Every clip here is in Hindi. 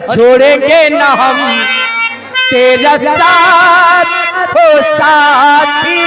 छोड़ेंगे न हम तेरा साथ हो साथी।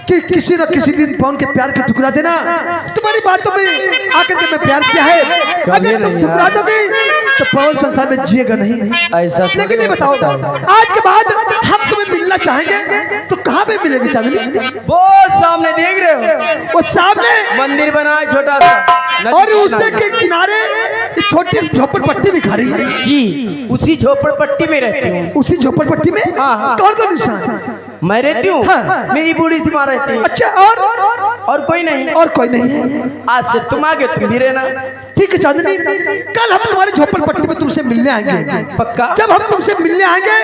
कि किसी न किसी दिन पवन के प्यार के ठुकरा देना। तुम्हारी बातों में आकर के मैं प्यार किया है, अगर तुम ठुकरा दोगे तो पवन संसार में जिएगा नहीं। ऐसा लेकिन ये बताओ, आज के बाद हम तुम्हें मिलना चाहेंगे तो कहाँ पे मिलेंगे चांदनी? वो सामने देख रहे हो, वो सामने मंदिर बना है छोटा सा, और उससे के किनारे ये छोटी झोपड़पट्टी दिखा रही है। जी, उसी झोपड़पट्टी में रहती हूँ। उसी झोपड़पट्टी में हाँ। कौन कौन निशान? मैं रहती हूँ, हाँ। मेरी बूढ़ी सी माँ रहती है। अच्छा, और कोई नहीं। और कोई नहीं है। आज से तुम आगे तुम भी रहना। ठीक है चांदनी, कल हम तुम्हारी झोपड़पट्टी में तुमसे मिलने आएंगे। पक्का? जब हम तुमसे मिलने आएंगे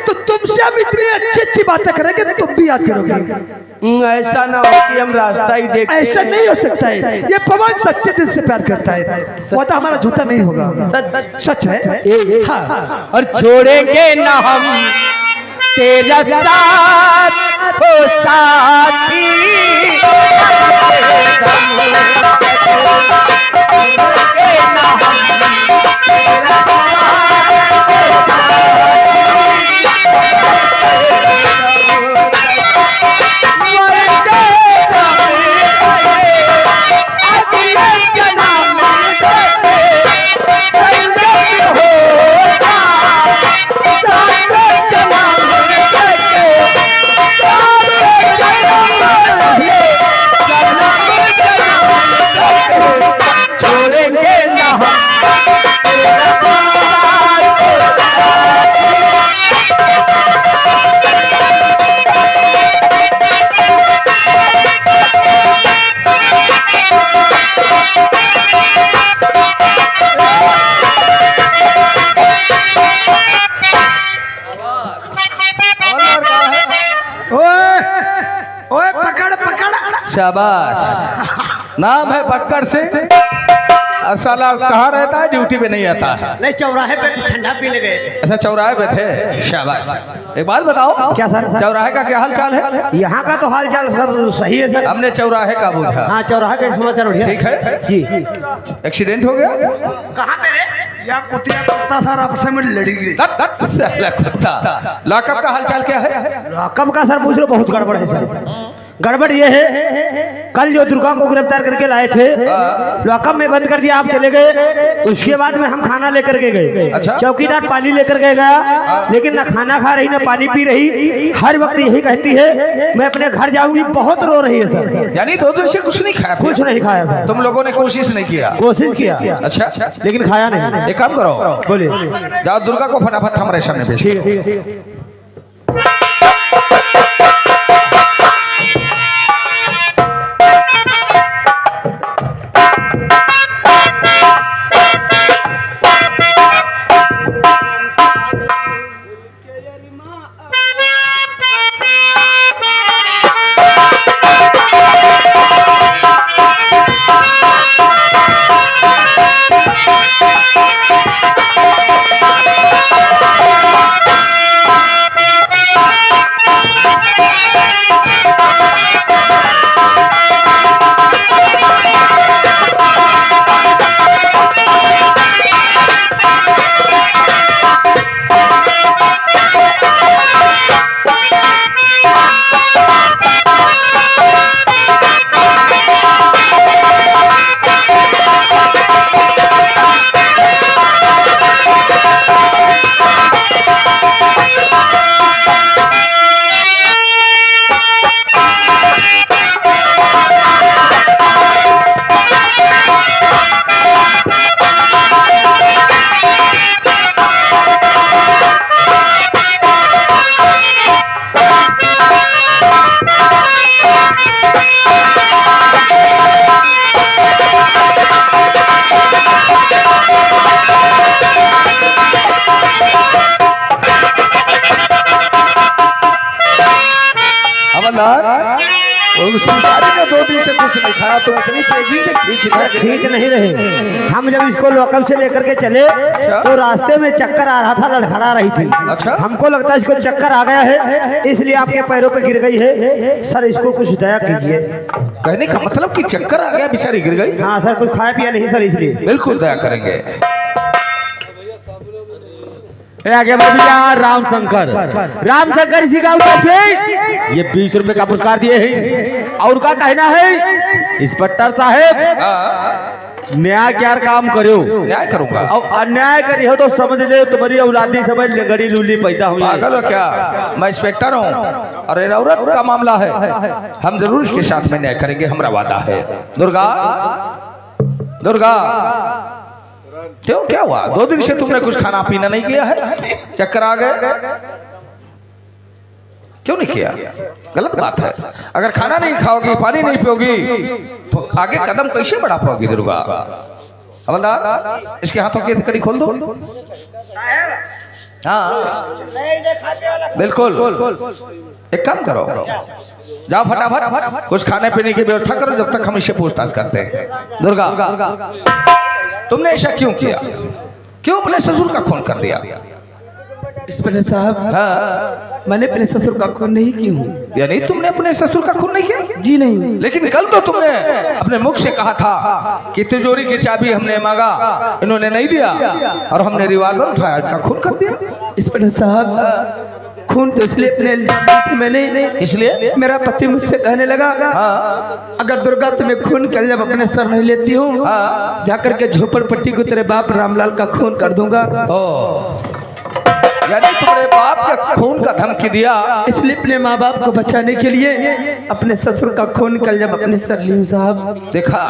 तो तुमसे हम इतनी अच्छी अच्छी बातें करेंगे तुम भी याद करोगे। ऐसा ना हो कि हम रास्ता ही देख। ऐसा नहीं हो सकता है। ये पवन सच्चे दिल से प्यार करता है, वो तो हमारा झूठा नहीं होगा। सच है। हाँ। और छोड़ेंगे ना हम तेरा साथ हो साथी। शाबाश। नाम है बक्कर से। साला कहाँ रहता है? ड्यूटी पे नहीं आता है। नहीं, चौराहे पे ठंडा पीने गए थे। अच्छा, चौराहे पे थे। शाबाश। एक बात बताओ, क्या सर? चौराहे का क्या हाल चाल है? यहाँ का तो हाल चाल सब सही है सर। हमने चौराहे का पूछा। हाँ, चौराहे का समाचार बढ़िया। ठीक है जी। एक्सीडेंट हो गया? कहाँ पे रे? यहाँ कुत्ता सर आपस में लड़ी गई। कुत्ता। लॉकअप का हाल चाल क्या है? लॉकअप का सर पूछ लो, बहुत गड़बड़ है सर। गड़बड़ ये है, कल जो दुर्गा को गिरफ्तार करके लाए थे, लॉकअप में बंद कर दिया, आप चले गए। उसके बाद में हम खाना लेकर के गए। अच्छा। चौकीदार पानी लेकर के गया, लेकिन ना खाना खा रही ना पानी पी रही। हर वक्त यही कहती है मैं अपने घर जाऊंगी। बहुत रो रही है सर। यानी 2 दिन से कुछ नहीं खाया? कुछ नहीं खाया सर। तुम लोगों ने कोशिश नहीं किया? कोशिश किया। अच्छा, लेकिन खाया नहीं। एक काम करो, बोलिए। जाओ दुर्गा को फटाफट हमारे सामने पेश ठीक करो। है, ठीक है। हवलदार, उस बिचारी ने 2 दिन से कुछ नहीं खाया, तुम इतनी तेजी से खींच ठीक नहीं रहे। हम जब इसको लोकल से लेकर के चले तो रास्ते में चक्कर आ रहा था, लड़खड़ा रही थी। अच्छा। हमको लगता है इसको चक्कर आ गया है, इसलिए आपके पैरों पे गिर गई है। सर इसको कुछ दया कीजिए। कहने का मतलब कि चक्कर आ गया, बिचारी गिर गई। हाँ सर, कुछ खाया पिया नहीं सर, इसलिए। बिल्कुल दया करेंगे। आगे बढ़ भैया। रामशंकर इसी गाँव का थे। ये 20 रुपए का पुरस्कार दिए हैं। और का कहना है इंस्पेक्टर साहब, न्याय क्या काम करो, न्याय करूंगा। अब अन्याय करी हो तो समझ ले तुम्हारी औलादी समझ लगड़ी लूली पैदा हुई। पागल हो क्या? मैं इंस्पेक्टर हूँ और ये औरत का मामला है, हम जरूर इसके साथ में न्याय करेंगे, हमारा वादा है। दुर्गा, दुर्गा, क्यों क्या हुआ? 2 दिन से तुमने कुछ खाना पीना नहीं किया है, चक्कर आ गए, क्यों नहीं किया? गलत बात है। अगर खाना नहीं खाओगी, पानी नहीं पियोगी तो आगे कदम कैसे बढ़ा पाओगी? दुर्गा, हवलदार, इसके हाथों की कड़ी खोल दो। हाँ बिल्कुल, एक काम करो, जाओ फटाफट कुछ खाने पीने की व्यवस्था करो, जब तक हम इससे पूछताछ करते हैं। दुर्गा, तुमने ऐसा क्यों किया? क्यों अपने ससुर का खून कर दिया? इंस्पेक्टर साहब, हाँ, मैंने अपने ससुर का खून नहीं की हूँ। यानी तुमने अपने ससुर का खून नहीं किया? जी नहीं। लेकिन कल तो तुमने अपने मुख से कहा था कि तिजोरी की चाबी हमने मांगा, इन्होंने नहीं दिया और हमने रिवॉल्वर उठाया, इनका खून कर दिया। इंस्पेक्टर साहब, खून तो इसलिए अपने से मैंने, इसलिए मेरा पति मुझसे कहने लगा, हाँ, अगर दुर्गा तुम्हें खून कर जब अपने सर नहीं लेती हूँ, हाँ, जाकर के झोपड़पट्टी को तेरे बाप रामलाल का खून कर दूंगा। ओ, यानी तुम्हारे बाप का खून का धमकी दिया, इसलिए अपने माँ बाप को बचाने के लिए अपने ससुर का खून कल जब अपने सर ली साहब। देखा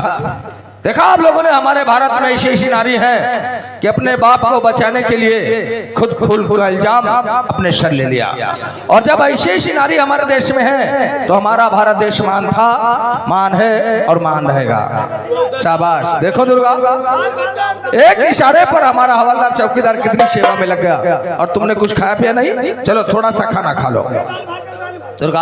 देखा आप लोगों ने, हमारे भारत में ऐसी ऐसी नारी है कि अपने बाप को बचाने के लिए खुद खून का इल्जाम अपने सर ले लिया। और जब ऐसी ऐसी नारी हमारे देश में है तो हमारा भारत देश मान था, मान है और मान रहेगा। शाबाश। देखो दुर्गा, एक इशारे पर हमारा हवलदार चौकीदार कितनी सेवा में लग गया और तुमने कुछ खाया पिया नहीं। चलो थोड़ा सा खाना खा लो। दुर्गा,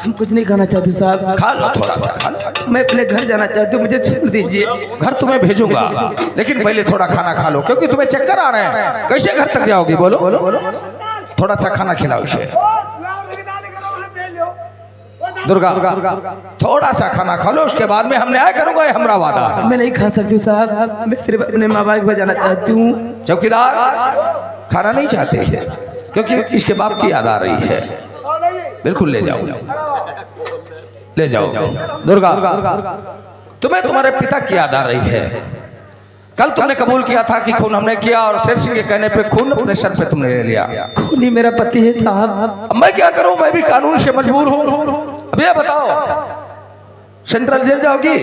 हम कुछ नहीं खाना चाहते साहब, खा लो थोड़ा सा, खा लो। मैं अपने घर जाना चाहती हूँ, मुझे छोड़ दीजिए। घर तुम्हें भेजूंगा, लेकिन पहले थोड़ा खाना खा लो, क्योंकि तुम्हें चक्कर आ रहे हैं। कैसे घर तक जाओगी? बोलो, थोड़ा सा खाना खिलाओ इसे। दुर्गा, थोड़ा सा खाना खा लो, उसके बाद में हम न्याय करूंगा, ये हमारा वादा है। मैं नहीं खा सकती साहब, मैं सिर्फ अपने माँ बाप को जाना चाहती हूँ। चौकीदार खाना नहीं चाहते हैं क्योंकि इसके बाप की याद आ रही है। बिल्कुल ले जाओ, ले जाओ। दुर्गा, तुम्हें तुम्हारे पिता की याद आ रही है। कल तुमने कबूल किया था कि खून हमने किया और शेर सिंह के कहने पे खून अपने सर पे तुमने ले लिया। खून ही मेरा पति है साहब। अब मैं क्या करूं? मैं भी कानून से मजबूर हूं। अब ये बताओ, सेंट्रल जेल जाओगी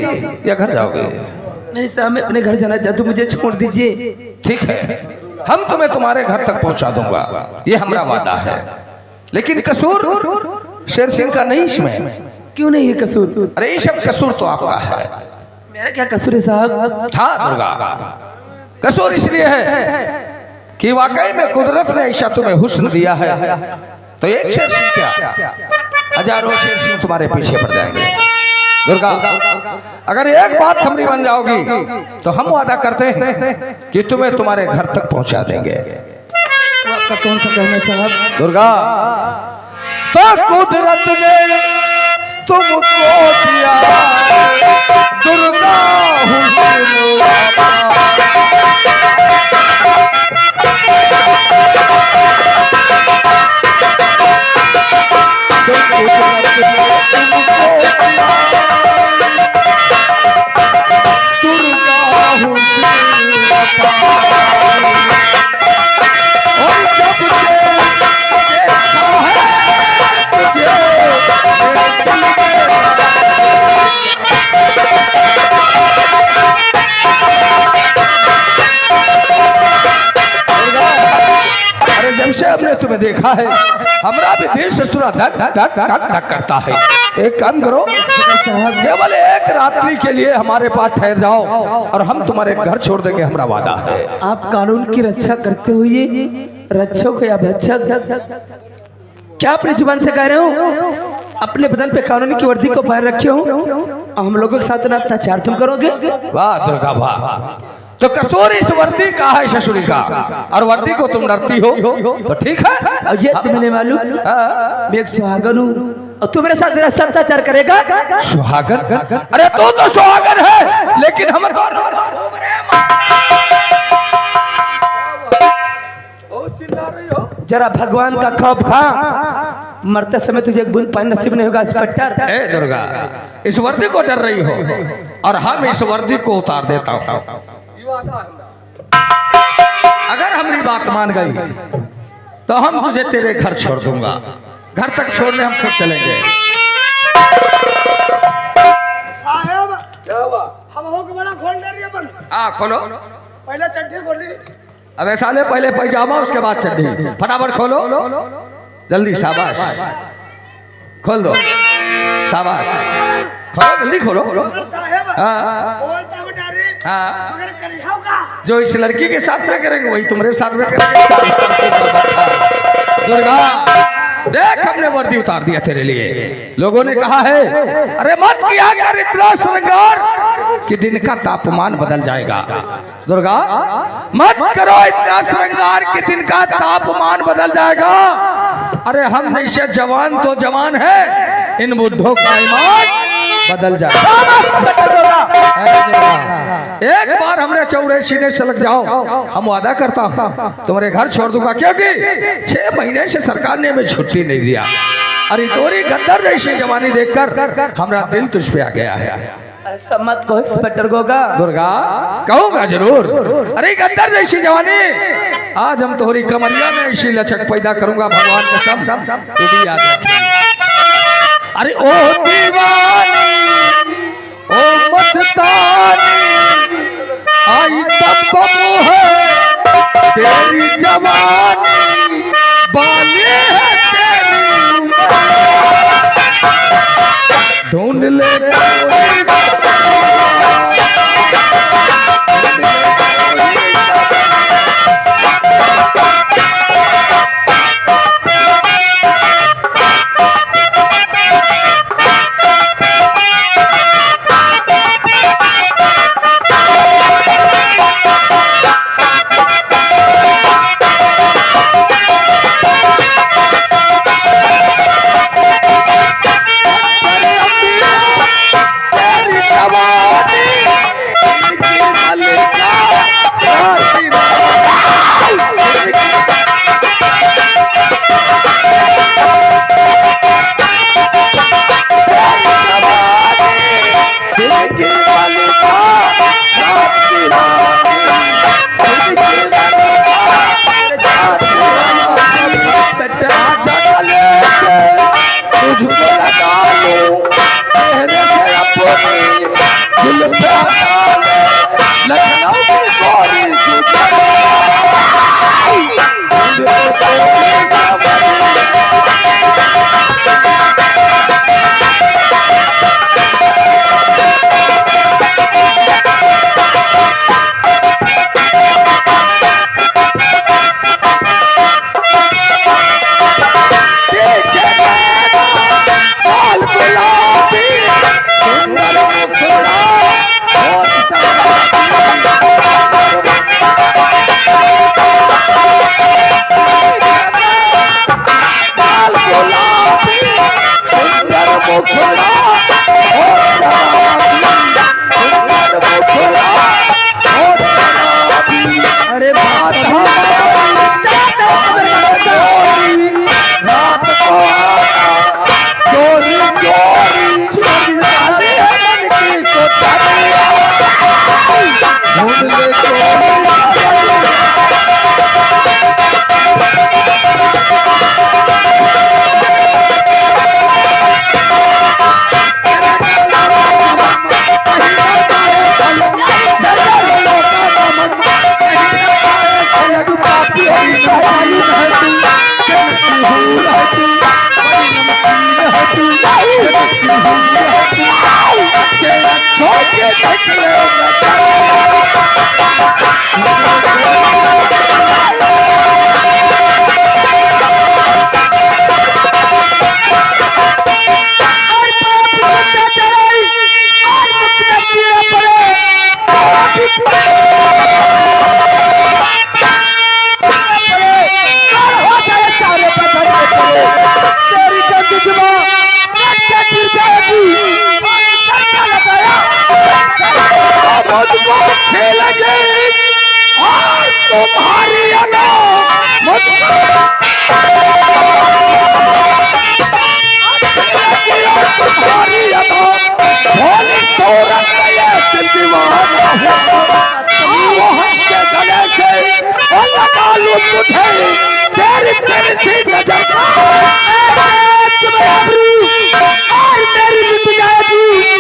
या घर जाओगे? नहीं साहब, मैं अपने घर जाना चाहती हूँ, मुझे छोड़ दीजिए। ठीक है, हम तुम्हें तुम्हारे घर तक पहुंचा दूंगा, ये हमारा वादा है। लेकिन कसूर शेर सिंह का नहीं इसमें। क्यों नहीं है कसूर? अरे ये सब कसूर तो आपका है। मेरा क्या कसूर है साहब? हाँ दुर्गा, कसूर इसलिए है कि वाकई में कुदरत ने ऐसा तुम्हें हुस्न दिया है, तो एक शेर सिंह क्या, हजारों शेर सिंह तुम्हारे पीछे पड़ जाएंगे। दुर्गा, अगर एक बात हमारी बन जाओगी तो हम वादा करते हैं कि तुम्हें तुम्हारे घर तक पहुंचा देंगे। आपका कौन सा कहना साहब? दुर्गा, तो कुदरत ने तुमको दिया दुर्गा हुस्न वाला। हमने तुम्हें देखा है, हमारा भी दिल से सुना धक धक धक धक करता है। एक काम करो, केवल एक रात्रि के लिए हमारे पास ठहर जाओ और हम तुम्हारे घर छोड़ देंगे, हमारा वादा है। आप कानून की रक्षा करते हुए रक्षक या भक्षक? क्या अपनी जुबान से कह रहे हो? अपने बदन पे कानूनी की वर्दी को पैर रखे हो और हम लोगों के साथ ना अत्याचार तुम करोगे? वाह दुर्गा वाह। तो कसूर इस वर्दी का है ससुरी का, और वर्दी को तुम डरती हो तो ठीक है। और ये तुम्हें नहीं मालूम मैं एक सुहागन हूँ और तू मेरे साथ मेरा अत्याचार करेगा? सुहागन? अरे तू तो सुहागन है, लेकिन हम तो जरा भगवान का खौफ खा, मरते समय तुझे एक बूंद पानी नसीब नहीं होगा इंस्पेक्टर। ए दुर्गा, इस वर्दी को डर रही हो और हम इस वर्दी को उतार देता हूँ। अगर हमारी बात मान गई तो हम तुझे तेरे घर छोड़ दूंगा। घर तक छोड़ने हम खुद चलेंगे। साहब क्या हुआ? हम हो के बड़ा खोल दे रही है बन। हाँ खोलो। पहले चड्ढी खोली। अबे साले पहले पैजामा उसके बाद चड्ढी। फटाफट खोलो जल्दी। शाबाश, खोल दो। शाबाश, खोलो जल्दी खोलो। हाँ हाँ, जो इस लड़की के साथ में करेंगे वही तुम्हारे साथ में करेंगे। दुर्गा देख, हमने वर्दी उतार दिया तेरे लिए। लोगों ने कहा है अरे मत किया कर इतना श्रृंगार कि दिन का तापमान बदल जाएगा। दुर्गा मत करो इतना श्रृंगार कि दिन का तापमान बदल जाएगा। अरे हम जैसे जवान तो जवान है, इन बुढ़ों का ईमान बदल जाएगा। एक बार हमने चौड़े सीने से लग जाओ, हम वादा करता हूँ तुम्हारे घर छोड़ दूंगा, क्योंकि 6 महीने से सरकार ने हमें छुट्टी नहीं दिया। अरे तोरी गद्दर जैसी जवानी देखकर हमारा दिल तुझ पे आ गया है। ऐसा मत कहो इंस्पेक्टर गोगा। दुर्गा कहूंगा जरूर। अरे गद्दर जैसी जवानी, आज हम तोहरी कमरिया में ऐसी लचक पैदा करूंगा, भगवान कसम तू भी याद रखिए। अरे ओ दीवानी ओ मस्तानी आई तब है तेरी जवानी, बाली है तेरी ढूंढ ले मुझको अच्छे लगे और तुम्हारी अदा मुझको तुम्हारी अदा भोली सूरत में ये दिल दीवाना वो हंस के गले से और लगा लूं तुझे तेरी तिरछी नजर तुम्हें अबरू और मेरी मिट जाएगी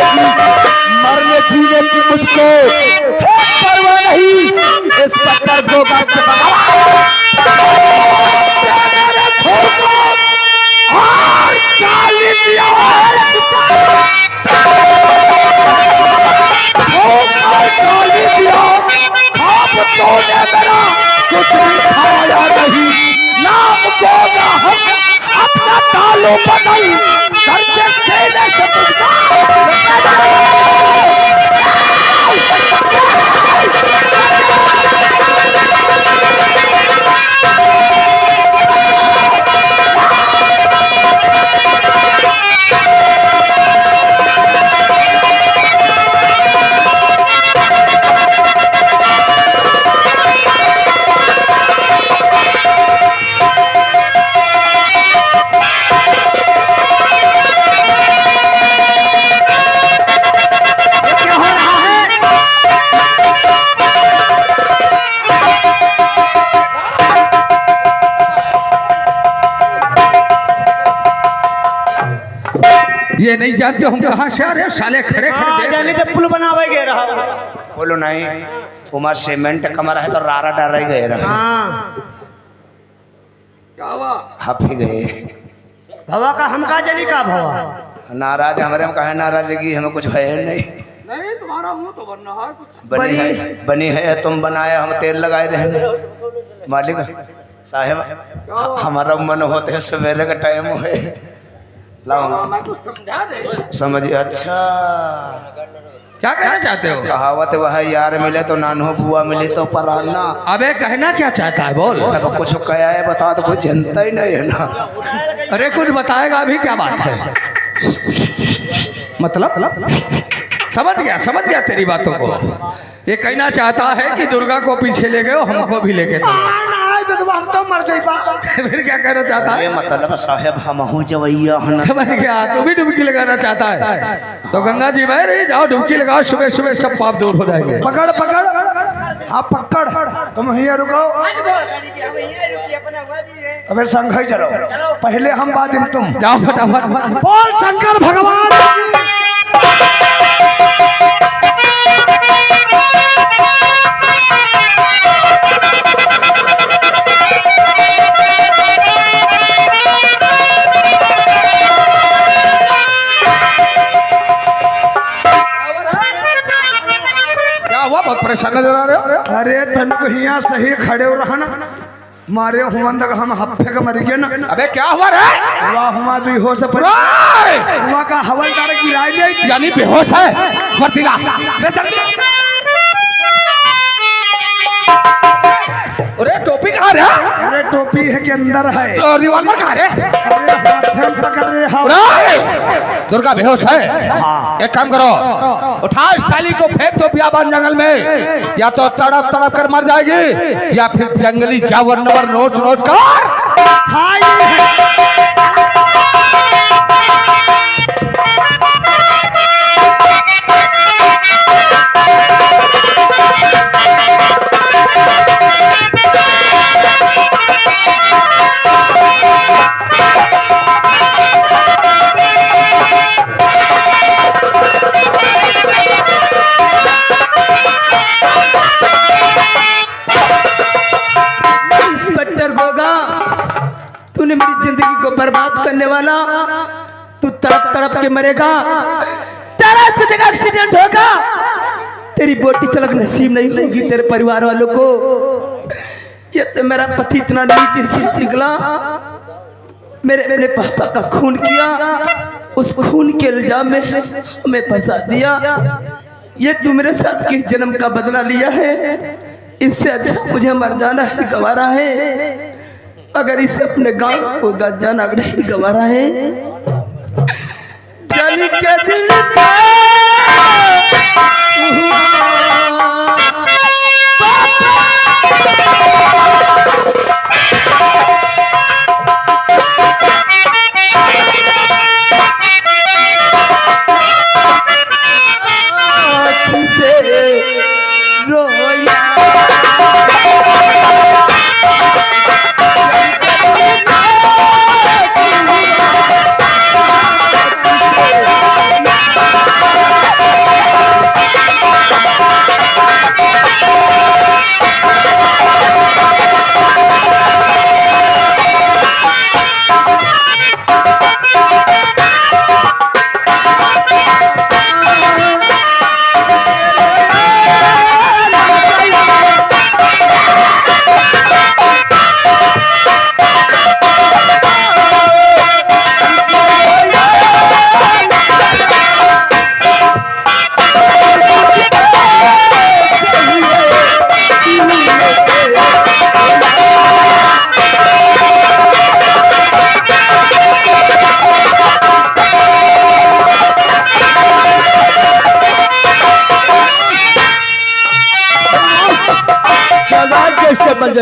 मरने जीने की मुझको परवाह नहीं इस पत्थर को और गाली दिया अब तूने मेरा कुछ भी खाया नहीं नाम गोगा हम अपना तालू बदल करके सीने से तुझको ये नहीं जानते हम कहाँ से आ रहे हैं साले खड़े खड़े जाने तो पुल बनावे गए रहा बोलो नहीं उमा सीमेंट कमरा है तो रारा डर ही गए रहा हाफी गए भवा का हम का जानी का भवा नाराज हमारे हम कहे नाराजगी हमें कुछ है नहीं तुम्हारा मुंह तो बनना है कुछ बनी है तुम बनाए हम तेल लगाए रहने मालिक साहेब हमारा मन होते है सवेरे का टाइम है लाओ समझिए अच्छा क्या कहना चाहते हो कहावत वह यार मिले तो नानो बुआ मिले तो पराना अबे कहना क्या चाहता है बोल सब कुछ कहा है बता तो कुछ जनता ही नहीं है ना अरे कुछ बताएगा अभी क्या बात है मतलब समझ गया तेरी बातों को ये कहना चाहता है कि दुर्गा को पीछे ले गए हमको भी लेके हम तो मर जाइबा फिर क्या कहना चाहता है मतलब साहेब हम हूँ जवैया समझ गया तू भी डुबकी लगाना चाहता है तो गंगा जी भाई रे जाओ डुबकी लगाओ सुबह सुबह सब पाप दूर हो जाएंगे पकड़ पकड़ आप पकड़ तुम यहाँ रुको अबे संघ ही चलो पहले हम बाद में तुम जाओ फटाफट बोल शंकर भगवान बहुत परेशान नजर आ रहे हो अरे तन को यहाँ सही खड़े हो रहा ना मारे हुमन तक हम हफ्ते का मर गए ना अबे क्या हुआ रे वाह हुआ भी हो सब हुआ का हवलदार गिराई नहीं यानी बेहोश है वर्तिला ले जल्दी अरे टोपी कहाँ रे अरे टोपी है के अंदर है रिवॉल्वर कहाँ रे अरे हाथ से पकड़ रहे हो दुर्गा बेहोश है एक काम करो उठा इस साली को फेंक दो बियाबान जंगल में या तो तड़प तड़प कर मर जाएगी या फिर जंगली जानवर नोच नोच कर तूने मेरी जिंदगी को बर्बाद करने वाला तू तड़प तड़प के मरेगा तेरा जगह एक्सीडेंट होगा तेरी बोटी तलक नसीब नहीं होगी तेरे परिवार वालों को ये तो मेरा पति इतना नीच इंसान निकला मेरे पापा का खून किया उस खून के इल्जाम में हमें फंसा दिया ये तू मेरे साथ किस जन्म का बदला लिया है इससे अच्छा मुझे मर जाना ही गवारा है अगर इसे अपने गांव को जाना नहीं गवा रहा है, जानी के दिल का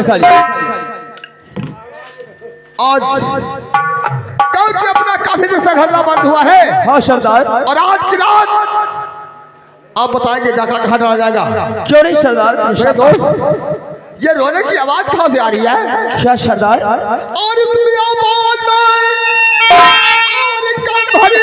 खाली आज क्योंकि अपना काफी जैसा घरना बंद हुआ है। हाँ सरदार। और आज की रात आप बताएंगे डाका कहाँ डाला जाएगा? क्यों नहीं सरदार। मेरे दोस्त, ये रोने की आवाज कहाँ से आ रही है? क्या सरदार? और इस बियाबान में और कम भरी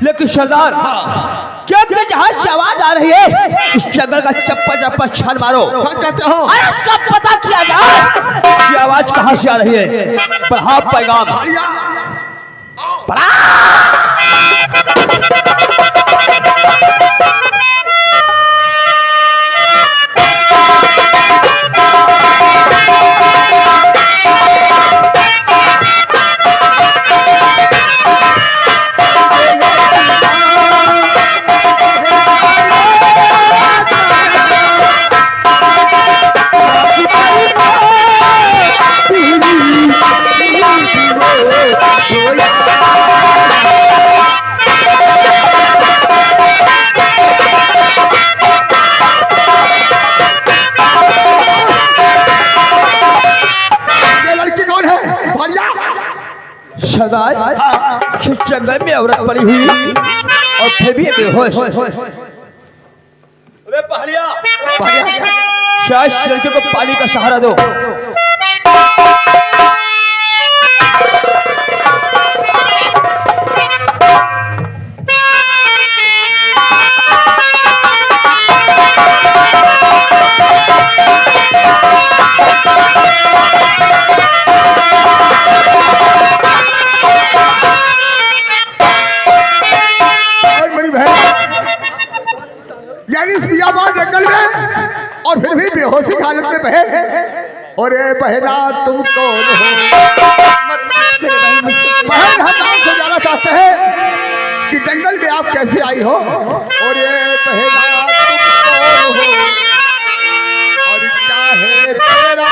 लेकिन सरदार, क्या जहाज से आवाज आ रही है? इस जंगल का चप्पा चप्पा छान मारो और इसका पता किया जाए कि आवाज कहां से आ रही है। बढ़ा पैगाम। बढ़ा। सरदार, जंगल में औरत पड़ी हुई और फिर भी बेहोश। अरे पहाड़िया, शायद लड़के को पानी का सहारा दो। यानी इस बियाबान जंगल में और फिर भी बेहोशी की हालत में बहे। और ये बहना तुम कौन हो? बहन, हम गांव से जाना चाहते हैं कि जंगल में आप कैसे आई हो? और ये बहना तुम कौन हो? और क्या है तेरा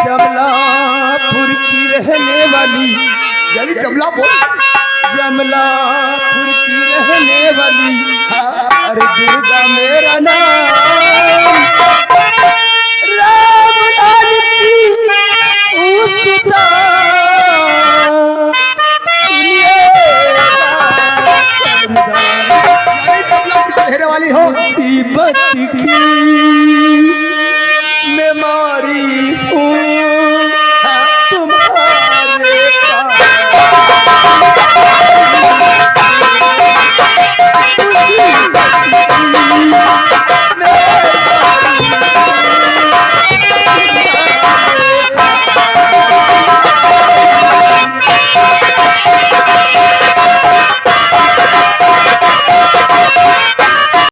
जमलापुर की रहने वाली, यानी जमलापुर, जमलापुर की रहने वाली। अरे दुर्गा मेरा नाम, राम लाल की उस्ता रहने वाली हो। तिब्बत की बीमारी हूँ तुम्हारे पास।